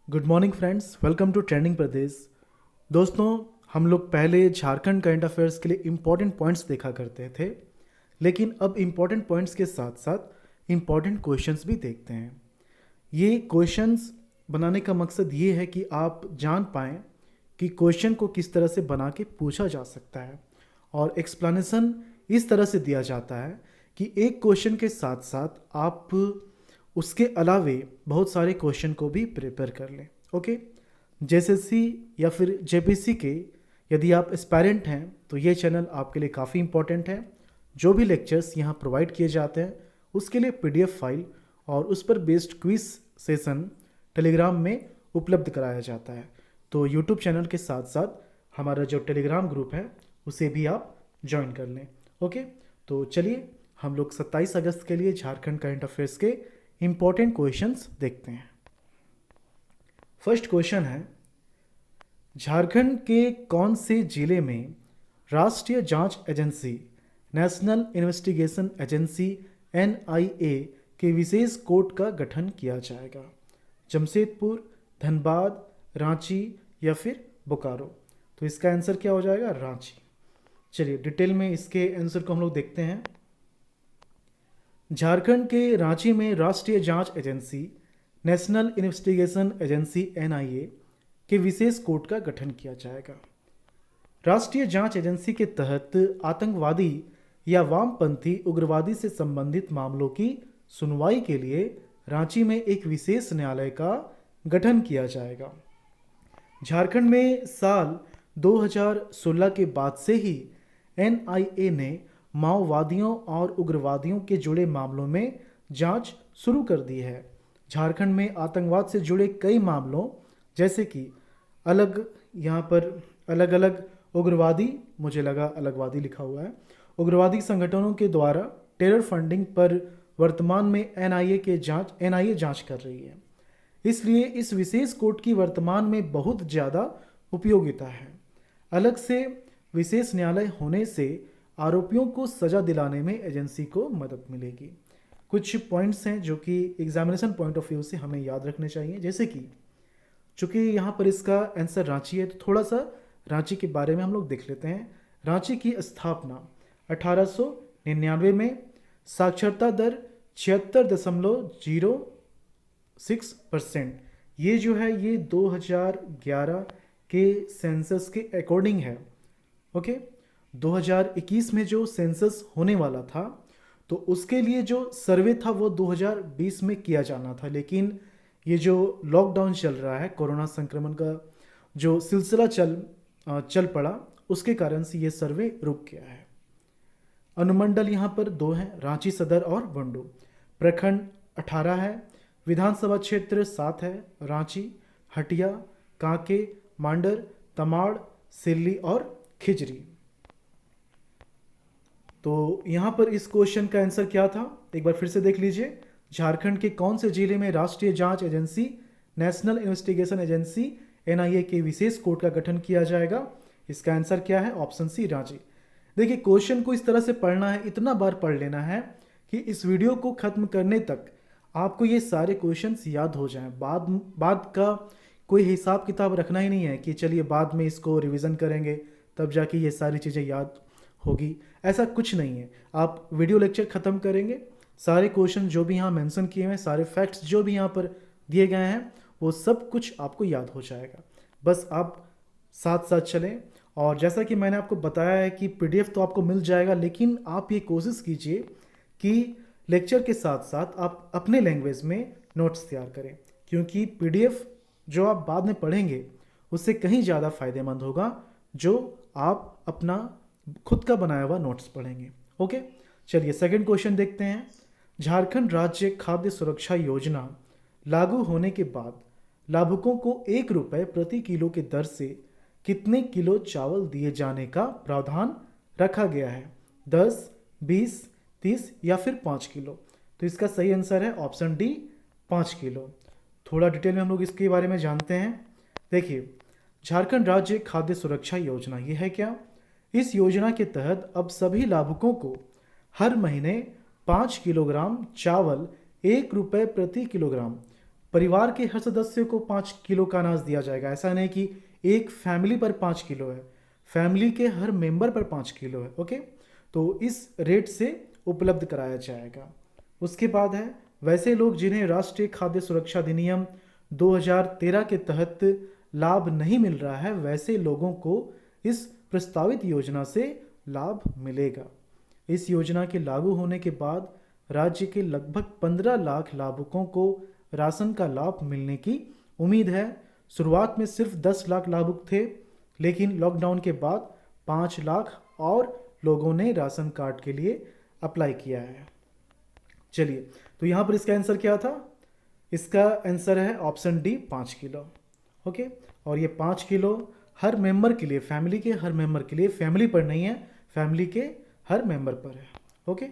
Good morning friends, welcome to trending Pradesh. दोस्तों, हम लोग पहले झारखंड करंट अफेयर्स के लिए इम्पॉर्टेंट पॉइंट्स देखा करते थे, लेकिन अब इम्पॉर्टेंट पॉइंट्स के साथ साथ इम्पॉर्टेंट क्वेश्चंस भी देखते हैं। ये क्वेश्चंस बनाने का मकसद ये है कि आप जान पाएँ कि क्वेश्चन को किस तरह से बना के पूछा जा सकता है, और एक्सप्लेनेशन इस तरह से दिया जाता है कि एक क्वेश्चन के साथ साथ आप उसके अलावे बहुत सारे क्वेश्चन को भी प्रिपेयर कर लें। ओके, जेएसएससी या फिर जेपीसी के यदि आप एस्पायरेंट हैं तो ये चैनल आपके लिए काफ़ी इंपॉर्टेंट है। जो भी लेक्चर्स यहाँ प्रोवाइड किए जाते हैं उसके लिए पीडीएफ फाइल और उस पर बेस्ड क्विज सेशन टेलीग्राम में उपलब्ध कराया जाता है। तो यूट्यूब चैनल के साथ साथ हमारा जो टेलीग्राम ग्रुप है उसे भी आप ज्वाइन कर लें। ओके, तो चलिए हम लोग 27 अगस्त के लिए झारखंड करंट अफेयर्स के इंपॉर्टेंट क्वेश्चंस देखते हैं। फर्स्ट क्वेश्चन है, झारखंड के कौन से जिले में राष्ट्रीय जांच agency national investigation agency NIA के विशेष कोर्ट का गठन किया जाएगा? जमशेदपुर, धनबाद, रांची या फिर बोकारो? तो इसका आंसर क्या हो जाएगा? रांची। चलिए डिटेल में इसके आंसर को हम लोग देखते हैं। झारखंड के रांची में राष्ट्रीय जांच agency national investigation agency NIA के विशेष कोर्ट का गठन किया जाएगा। राष्ट्रीय जांच एजेंसी के तहत आतंकवादी या वामपंथी उग्रवादी से संबंधित मामलों की सुनवाई के लिए रांची में एक विशेष न्यायालय का गठन किया जाएगा। झारखंड में साल 2016 के बाद से ही एनआईए ने माओवादियों और उग्रवादियों के जुड़े मामलों में जांच शुरू कर दी है। झारखंड में आतंकवाद से जुड़े कई मामलों जैसे कि यहाँ पर अलग अलग उग्रवादी, मुझे लगा अलगवादी लिखा हुआ है, उग्रवादी संगठनों के द्वारा टेरर फंडिंग पर वर्तमान में एनआईए जांच कर रही है। इसलिए इस विशेष कोर्ट की वर्तमान में बहुत ज़्यादा उपयोगिता है। अलग से विशेष न्यायालय होने से आरोपियों को सजा दिलाने में एजेंसी को मदद मिलेगी। कुछ पॉइंट्स हैं जो कि एग्जामिनेशन पॉइंट ऑफ व्यू से हमें याद रखने चाहिए, जैसे कि चूंकि यहाँ पर इसका आंसर रांची है तो थोड़ा सा रांची के बारे में हम लोग देख लेते हैं। रांची की स्थापना 1899 में, साक्षरता दर 76.06%। ये जो है ये 2011 के सेंसस के अकॉर्डिंग है। ओके, 2021 में जो सेंसस होने वाला था तो उसके लिए जो सर्वे था वो 2020 में किया जाना था, लेकिन ये जो लॉकडाउन चल रहा है, कोरोना संक्रमण का जो सिलसिला चल पड़ा, उसके कारण से ये सर्वे रुक गया है। अनुमंडल यहाँ पर 2 हैं, रांची सदर और बंडू। प्रखंड 18 है। विधानसभा क्षेत्र 7 है, रांची, हटिया, कांके, मांडर, तमाड़, सिल्ली और खिजरी। तो यहाँ पर इस क्वेश्चन का आंसर क्या था, एक बार फिर से देख लीजिए। झारखंड के कौन से जिले में राष्ट्रीय जांच agency national investigation agency NIA के विशेष कोर्ट का गठन किया जाएगा? इसका आंसर क्या है? Option C, Ranchi. देखिए, क्वेश्चन को इस तरह से पढ़ना है, इतना बार पढ़ लेना है कि इस वीडियो को खत्म करने तक आपको ये सारे क्वेश्चंस याद हो जाएं। बाद का कोई हिसाब किताब रखना ही नहीं है कि चलिए बाद में इसको रिवीजन करेंगे तब जाके ये सारी चीज़ें याद होगी, ऐसा कुछ नहीं है। आप वीडियो लेक्चर ख़त्म करेंगे, सारे क्वेश्चन जो भी यहाँ मेंशन किए हैं, सारे फैक्ट्स जो भी यहाँ पर दिए गए हैं, वो सब कुछ आपको याद हो जाएगा। बस आप साथ साथ चलें। और जैसा कि मैंने आपको बताया है कि पीडीएफ तो आपको मिल जाएगा, लेकिन आप ये कोशिश कीजिए कि लेक्चर के साथ साथ आप अपने लैंग्वेज में नोट्स तैयार करें, क्योंकि पीडीएफ जो आप बाद में पढ़ेंगे उससे कहीं ज़्यादा फ़ायदेमंद होगा जो आप अपना खुद का बनाया हुआ नोट्स पढ़ेंगे। ओके, चलिए सेकंड क्वेश्चन देखते हैं। झारखंड राज्य खाद्य सुरक्षा योजना लागू होने के बाद लाभुकों को 1 रुपये प्रति किलो के दर से कितने किलो चावल दिए जाने का प्रावधान रखा गया है? 10, 20, 30 या फिर 5 किलो? तो इसका सही आंसर है ऑप्शन डी, 5 किलो। थोड़ा डिटेल में हम लोग इसके बारे में जानते हैं। देखिए, झारखंड राज्य खाद्य सुरक्षा योजना ये है क्या? इस योजना के तहत अब सभी लाभुकों को हर महीने 5 किलोग्राम चावल 1 रुपये प्रति किलोग्राम परिवार के हर सदस्य को 5 किलो का अनाज दिया जाएगा। ऐसा नहीं कि एक फैमिली पर 5 किलो है, फैमिली के हर मेंबर पर 5 किलो है। ओके, तो इस रेट से उपलब्ध कराया जाएगा। उसके बाद है वैसे लोग जिन्हें राष्ट्रीय खाद्य सुरक्षा अधिनियम 2013 के तहत लाभ नहीं मिल रहा है, वैसे लोगों को इस प्रस्तावित योजना से लाभ मिलेगा। इस योजना के लागू होने के बाद राज्य के लगभग 15 लाख लाभुकों को राशन का लाभ मिलने की उम्मीद है। शुरुआत में सिर्फ 10 लाख लाभुक थे, लेकिन लॉकडाउन के बाद 5 लाख और लोगों ने राशन कार्ड के लिए अप्लाई किया है। चलिए, तो यहाँ पर इसका आंसर क्या था? इसका आंसर है ऑप्शन डी, 5 किलो। ओके, और ये 5 किलो हर मेंबर के लिए, फैमिली के हर मेंबर के लिए, फैमिली पर नहीं है, फैमिली के हर मेंबर पर है। ओके,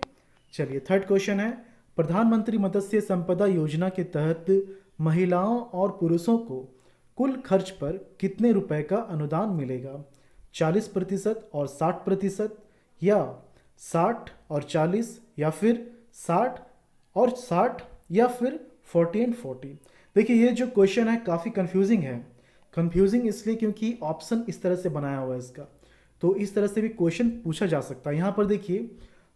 चलिए थर्ड क्वेश्चन है, प्रधानमंत्री मत्स्य संपदा योजना के तहत महिलाओं और पुरुषों को कुल खर्च पर कितने रुपए का अनुदान मिलेगा? 40% और 60%, या 60 और 40, या फिर 60 और 60, या फिर 40 एंड 40? देखिए, ये जो क्वेश्चन है काफ़ी कंफ्यूजिंग है। कंफ्यूजिंग इसलिए क्योंकि ऑप्शन इस तरह से बनाया हुआ है इसका, तो इस तरह से भी क्वेश्चन पूछा जा सकता है। यहाँ पर देखिए,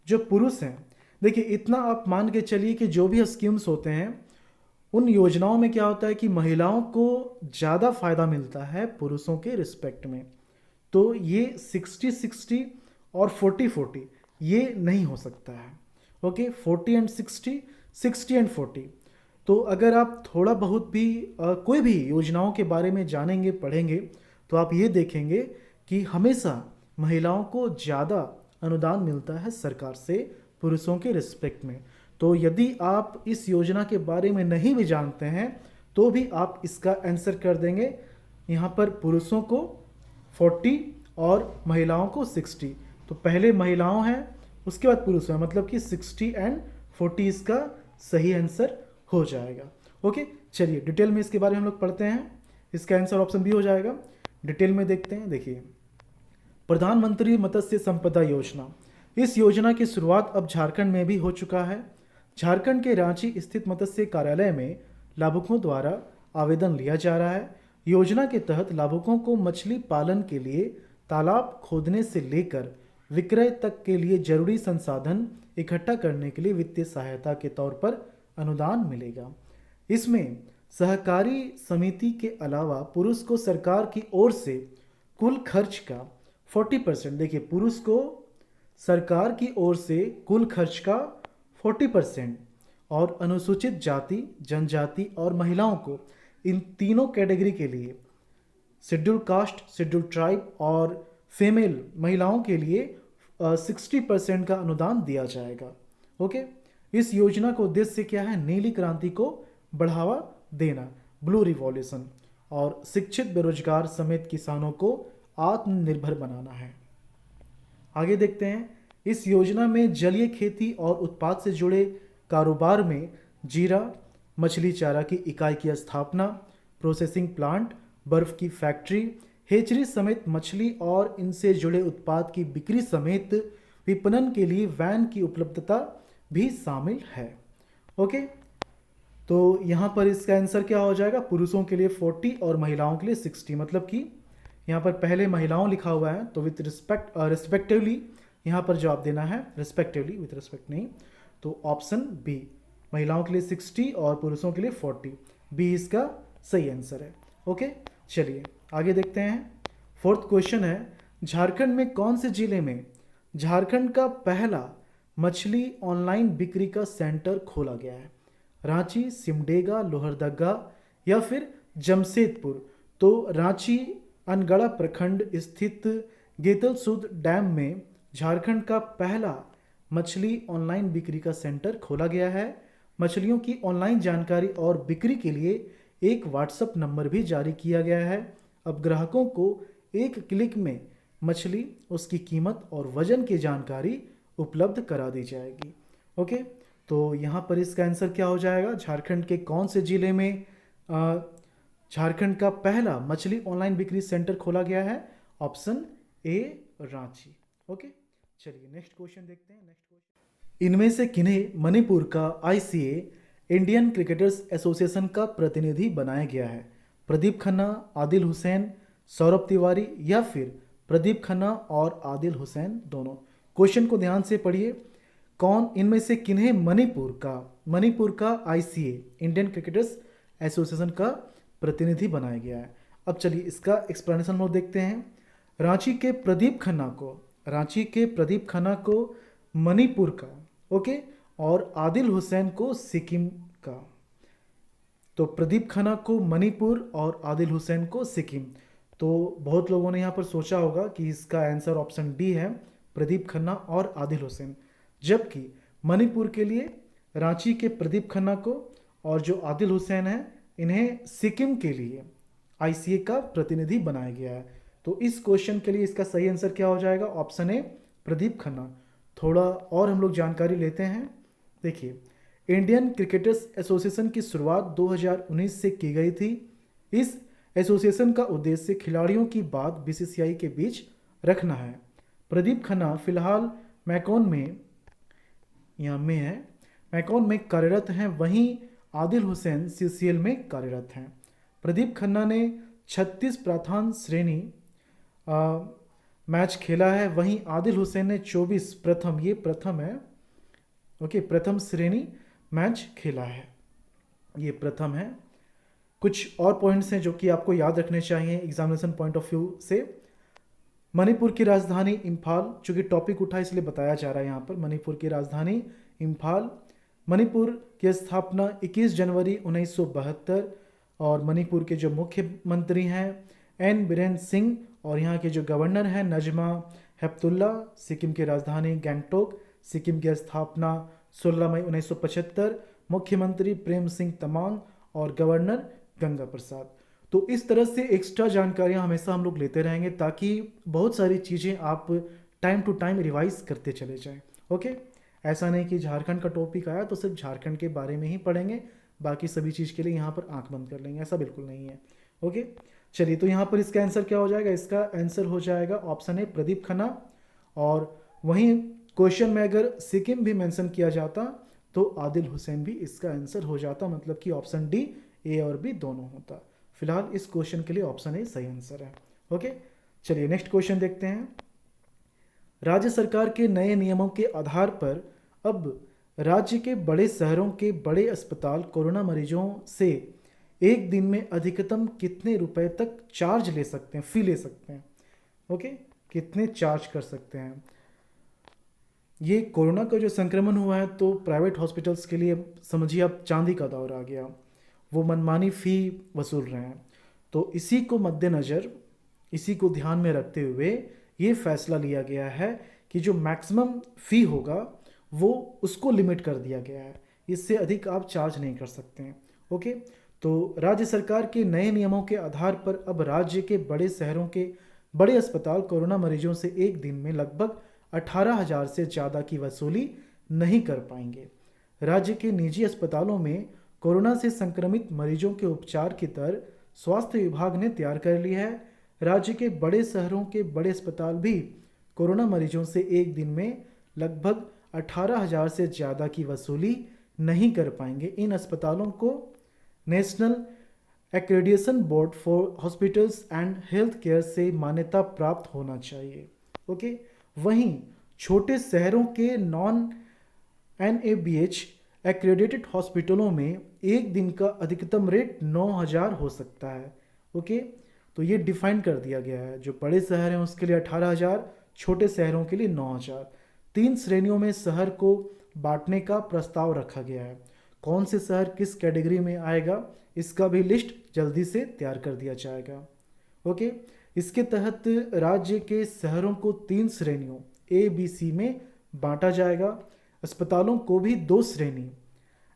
जो पुरुष हैं, देखिए इतना आप मान के चलिए कि जो भी स्कीम्स होते हैं उन योजनाओं में क्या होता है कि महिलाओं को ज़्यादा फायदा मिलता है पुरुषों के रिस्पेक्ट में। तो ये 60-60 और 40-40 ये नहीं हो सकता है। Okay, 40 and 60, 60 and 40। तो अगर आप थोड़ा बहुत भी कोई भी योजनाओं के बारे में जानेंगे, पढ़ेंगे, तो आप ये देखेंगे कि हमेशा महिलाओं को ज़्यादा अनुदान मिलता है सरकार से पुरुषों के रिस्पेक्ट में। तो यदि आप इस योजना के बारे में नहीं भी जानते हैं तो भी आप इसका आंसर कर देंगे। यहाँ पर पुरुषों को 40 और महिलाओं को 60। तो पहले महिलाओं हैं, उसके बाद पुरुष हैं, मतलब कि 60 एंड 40 इसका सही आंसर हो जाएगा। ओके, चलिए डिटेल में इसके बारे में हम लोग पढ़ते हैं। इसका आंसर ऑप्शन बी हो जाएगा। डिटेल में देखते हैं। देखिए, प्रधानमंत्री मत्स्य संपदा योजना, इस योजना की शुरुआत अब झारखंड में भी हो चुका है। झारखंड के रांची स्थित मत्स्य कार्यालय में लाभुकों द्वारा आवेदन लिया जा रहा है। योजना के तहत लाभुकों को मछली पालन के लिए तालाब खोदने से लेकर विक्रय तक के लिए जरूरी संसाधन इकट्ठा करने के लिए वित्तीय सहायता के तौर पर अनुदान मिलेगा। इसमें सहकारी समिति के अलावा पुरुष को सरकार की ओर से कुल खर्च का 40%, देखिए पुरुष को सरकार की ओर से कुल खर्च का 40% और अनुसूचित जाति, जनजाति और महिलाओं को, इन तीनों कैटेगरी के लिए, शेड्यूल कास्ट, शेड्यूल ट्राइब और फीमेल महिलाओं के लिए 60% का अनुदान दिया जाएगा। ओके, इस योजना का उद्देश्य क्या है? नीली क्रांति को बढ़ावा देना, ब्लू रिवॉल्यूशन, और शिक्षित बेरोजगार समेत किसानों को आत्मनिर्भर बनाना है। आगे देखते हैं। इस योजना में जलीय खेती और उत्पाद से जुड़े कारोबार में जीरा, मछली चारा की इकाई की स्थापना, प्रोसेसिंग प्लांट, बर्फ की फैक्ट्री, हेचरी समेत मछली और इनसे जुड़े उत्पाद की बिक्री समेत विपणन के लिए वैन की उपलब्धता भी शामिल है। ओके, तो यहाँ पर इसका आंसर क्या हो जाएगा? पुरुषों के लिए 40 और महिलाओं के लिए 60। मतलब कि यहाँ पर पहले महिलाओं लिखा हुआ है, तो विथ रिस्पेक्ट रिस्पेक्टिवली यहाँ पर जवाब देना है, रिस्पेक्टिवली, विथ रिस्पेक्ट नहीं। तो ऑप्शन बी, महिलाओं के लिए 60 और पुरुषों के लिए 40, बी इसका सही आंसर है। ओके, चलिए आगे देखते हैं। फोर्थ क्वेश्चन है, झारखंड में कौन से जिले में झारखंड का पहला मछली ऑनलाइन बिक्री का सेंटर खोला गया है? रांची, सिमडेगा, लोहरदगा या फिर जमशेदपुर? तो रांची अनगढ़ा प्रखंड स्थित गेतलसूद डैम में झारखंड का पहला मछली ऑनलाइन बिक्री का सेंटर खोला गया है। मछलियों की ऑनलाइन जानकारी और बिक्री के लिए एक व्हाट्सएप नंबर भी जारी किया गया है। अब ग्राहकों को एक क्लिक में मछली, उसकी कीमत और वजन की जानकारी उपलब्ध करा दी जाएगी। ओके, तो यहाँ पर इसका आंसर क्या हो जाएगा? झारखंड के कौन से जिले में झारखंड का पहला मछली ऑनलाइन बिक्री सेंटर खोला गया है? Option A, Ranchi. ओके, चलिए नेक्स्ट क्वेश्चन देखते हैं। नेक्स्ट क्वेश्चन, इनमें से किन्हें मणिपुर का ICA इंडियन क्रिकेटर्स एसोसिएशन का प्रतिनिधि बनाया गया है? प्रदीप खन्ना, आदिल हुसैन, सौरभ तिवारी या फिर प्रदीप खन्ना और आदिल हुसैन दोनों? क्वेश्चन को ध्यान से पढ़िए। कौन इनमें से किन्हें मणिपुर का आईसीए इंडियन क्रिकेटर्स एसोसिएशन का प्रतिनिधि बनाया गया है? अब चलिए इसका एक्सप्लेनेशन हम लोग देखते हैं। रांची के प्रदीप खन्ना को मणिपुर का, ओके, और आदिल हुसैन को सिक्किम का। तो प्रदीप खन्ना को मणिपुर और आदिल हुसैन को सिक्किम। तो बहुत लोगों ने यहाँ पर सोचा होगा कि इसका आंसर ऑप्शन डी है, प्रदीप खन्ना और आदिल हुसैन, जबकि मणिपुर के लिए रांची के प्रदीप खन्ना को और जो आदिल हुसैन है इन्हें सिक्किम के लिए आईसीए का प्रतिनिधि बनाया गया है। तो इस क्वेश्चन के लिए इसका सही आंसर क्या हो जाएगा? Option A, Pradeep Khanna. थोड़ा और हम लोग जानकारी लेते हैं। देखिए, इंडियन क्रिकेटर्स एसोसिएशन की शुरुआत 2019 से की गई थी। इस एसोसिएशन का उद्देश्य खिलाड़ियों की बात बीसीसीआई के बीच रखना है। प्रदीप खन्ना फिलहाल मैकॉन में कार्यरत हैं, वहीं आदिल हुसैन सीसीएल में कार्यरत हैं। प्रदीप खन्ना ने 36 प्रथम श्रेणी मैच खेला है, वहीं आदिल हुसैन ने 24 प्रथम श्रेणी मैच खेला है। ये प्रथम है। कुछ और पॉइंट्स हैं जो कि आपको याद रखने चाहिए एग्जामिनेशन पॉइंट ऑफ व्यू से। मणिपुर की राजधानी इम्फाल, चूंकि टॉपिक उठा इसलिए बताया जा रहा है यहाँ पर। मणिपुर की राजधानी इम्फाल। मणिपुर की स्थापना 21 जनवरी 1972 और मणिपुर के जो मुख्यमंत्री हैं एन बीरेन सिंह और यहाँ के जो गवर्नर हैं नजमा हेपतुल्ला। सिक्किम की राजधानी गैंगटोक। सिक्किम की स्थापना 16 मई 1975, मुख्यमंत्री प्रेम सिंह तमांग और गवर्नर गंगा प्रसाद। तो इस तरह से एक्स्ट्रा जानकारियां हमेशा हम लोग लेते रहेंगे ताकि बहुत सारी चीज़ें आप टाइम टू टाइम रिवाइज करते चले जाएं। ओके, ऐसा नहीं कि झारखंड का टॉपिक आया तो सिर्फ झारखंड के बारे में ही पढ़ेंगे, बाकी सभी चीज़ के लिए यहाँ पर आंख बंद कर लेंगे, ऐसा बिल्कुल नहीं है। ओके, चलिए, तो यहाँ पर इसका आंसर क्या हो जाएगा? इसका आंसर हो जाएगा ऑप्शन ए, प्रदीप खन्ना। और वहीं क्वेश्चन में अगर सिक्किम भी मेंशन किया जाता तो आदिल हुसैन भी इसका आंसर हो जाता, मतलब कि ऑप्शन डी, ए और बी दोनों होता। फिलहाल इस क्वेश्चन के लिए ऑप्शन ए सही आंसर है। ओके, चलिए नेक्स्ट क्वेश्चन देखते हैं। राज्य सरकार के नए नियमों के आधार पर अब राज्य के बड़े शहरों के बड़े अस्पताल कोरोना मरीजों से एक दिन में अधिकतम कितने रुपए तक चार्ज ले सकते हैं, फी ले सकते हैं? ओके, कितने चार्ज कर सकते हैं? ये कोरोना का जो संक्रमण हुआ है तो प्राइवेट हॉस्पिटल्स के लिए समझिए अब चांदी का दौर आ गया, वो मनमानी फ़ी वसूल रहे हैं। तो इसी को मद्देनज़र, इसी को ध्यान में रखते हुए ये फैसला लिया गया है कि जो मैक्सिमम फ़ी होगा वो उसको लिमिट कर दिया गया है, इससे अधिक आप चार्ज नहीं कर सकते हैं। ओके, तो राज्य सरकार के नए नियमों के आधार पर अब राज्य के बड़े शहरों के बड़े अस्पताल कोरोना मरीजों से एक दिन में लगभग 18,000 से ज़्यादा की वसूली नहीं कर पाएंगे। राज्य के निजी अस्पतालों में कोरोना से संक्रमित मरीजों के उपचार की दर स्वास्थ्य विभाग ने तैयार कर ली है। राज्य के बड़े शहरों के बड़े अस्पताल भी कोरोना मरीजों से एक दिन में लगभग 18,000 से ज़्यादा की वसूली नहीं कर पाएंगे। इन अस्पतालों को national accreditation board for hospitals and health care से मान्यता प्राप्त होना चाहिए। ओके, वहीं छोटे शहरों के नॉन NABH एक्रेडिटेड हॉस्पिटलों में एक दिन का अधिकतम रेट 9,000 हो सकता है। ओके, तो ये डिफाइन कर दिया गया है, जो बड़े शहर हैं उसके लिए 18,000, छोटे शहरों के लिए 9,000। 3 श्रेणियों में शहर को बांटने का प्रस्ताव रखा गया है। कौन से शहर किस कैटेगरी में आएगा इसका भी लिस्ट जल्दी से तैयार कर दिया जाएगा। ओके, इसके तहत राज्य के शहरों को 3 श्रेणियों ABC में बांटा जाएगा। अस्पतालों को भी 2 श्रेणी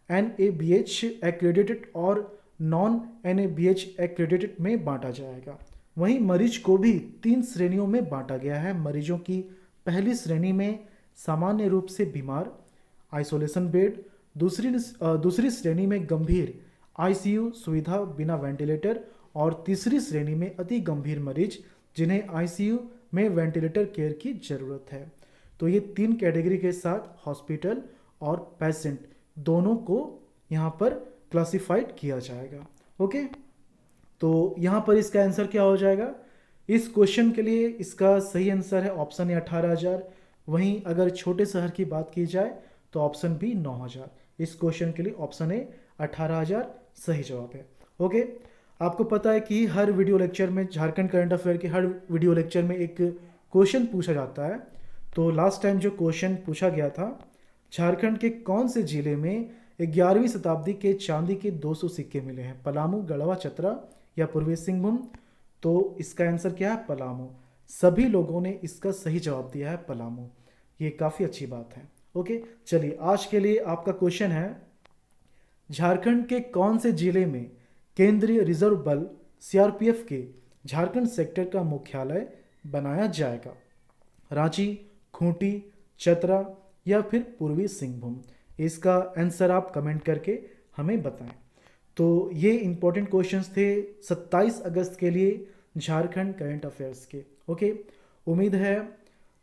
NABH एक्रेडिटेड और नॉन NABH एक्रेडिटेड में बांटा जाएगा। वहीं मरीज को भी 3 श्रेणियों में बांटा गया है। मरीजों की पहली श्रेणी में सामान्य रूप से बीमार, आइसोलेशन बेड, दूसरी श्रेणी में गंभीर ICU सुविधा बिना वेंटिलेटर और तीसरी श्रेणी में अति गंभीर मरीज जिन्हें ICU में वेंटिलेटर केयर की ज़रूरत है। तो ये 3 कैटेगरी के साथ हॉस्पिटल और पेशेंट दोनों को यहाँ पर क्लासिफाइड किया जाएगा। ओके, तो यहाँ पर इसका आंसर क्या हो जाएगा? इस क्वेश्चन के लिए इसका सही आंसर है ऑप्शन ए 18,000। वहीं अगर छोटे शहर की बात की जाए तो ऑप्शन बी 9,000। इस क्वेश्चन के लिए ऑप्शन ए 18,000 सही जवाब है। ओके, आपको पता है कि हर वीडियो लेक्चर में, झारखंड करंट अफेयर के हर वीडियो लेक्चर में एक क्वेश्चन पूछा जाता है। तो लास्ट टाइम जो क्वेश्चन पूछा गया था, झारखंड के कौन से जिले में 11वीं शताब्दी के चांदी के 200 सिक्के मिले हैं? पलामू, गढ़वा, चतरा या पूर्वी सिंहभूम? तो इसका आंसर क्या है? पलामू। सभी लोगों ने इसका सही जवाब दिया है पलामू। ये काफ़ी अच्छी बात है। ओके, चलिए आज के लिए आपका क्वेश्चन है, झारखंड के कौन से जिले में केंद्रीय रिजर्व बल सीआरपीएफ के झारखंड सेक्टर का मुख्यालय बनाया जाएगा? रांची, खूंटी, चतरा या फिर पूर्वी सिंहभूम? इसका आंसर आप कमेंट करके हमें बताएं। तो ये इंपॉर्टेंट क्वेश्चंस थे 27 अगस्त के लिए झारखंड करंट अफेयर्स के। ओके, उम्मीद है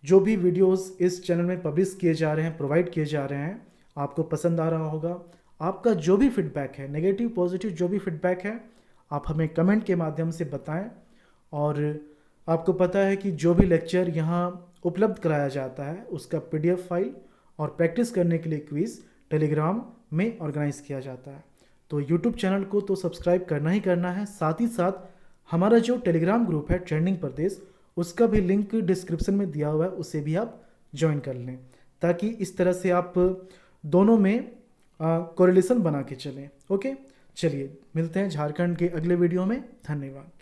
जो भी वीडियोस इस चैनल में पब्लिश किए जा रहे हैं, प्रोवाइड किए जा रहे हैं, आपको पसंद आ रहा होगा। आपका जो भी फीडबैक है, नेगेटिव पॉजिटिव जो भी फीडबैक है, आप हमें कमेंट के माध्यम से बताएं। और आपको पता है कि जो भी लेक्चर यहाँ उपलब्ध कराया जाता है उसका PDF फाइल और प्रैक्टिस करने के लिए क्विज़ टेलीग्राम में ऑर्गेनाइज किया जाता है। तो यूट्यूब चैनल को तो सब्सक्राइब करना ही करना है, साथ ही साथ हमारा जो टेलीग्राम ग्रुप है ट्रेंडिंग प्रदेश, उसका भी लिंक डिस्क्रिप्शन में दिया हुआ है, उसे भी आप ज्वाइन कर लें, ताकि इस तरह से आप दोनों में कोरिलेशन बना के चलें। ओके, चलिए मिलते हैं झारखंड के अगले वीडियो में। धन्यवाद।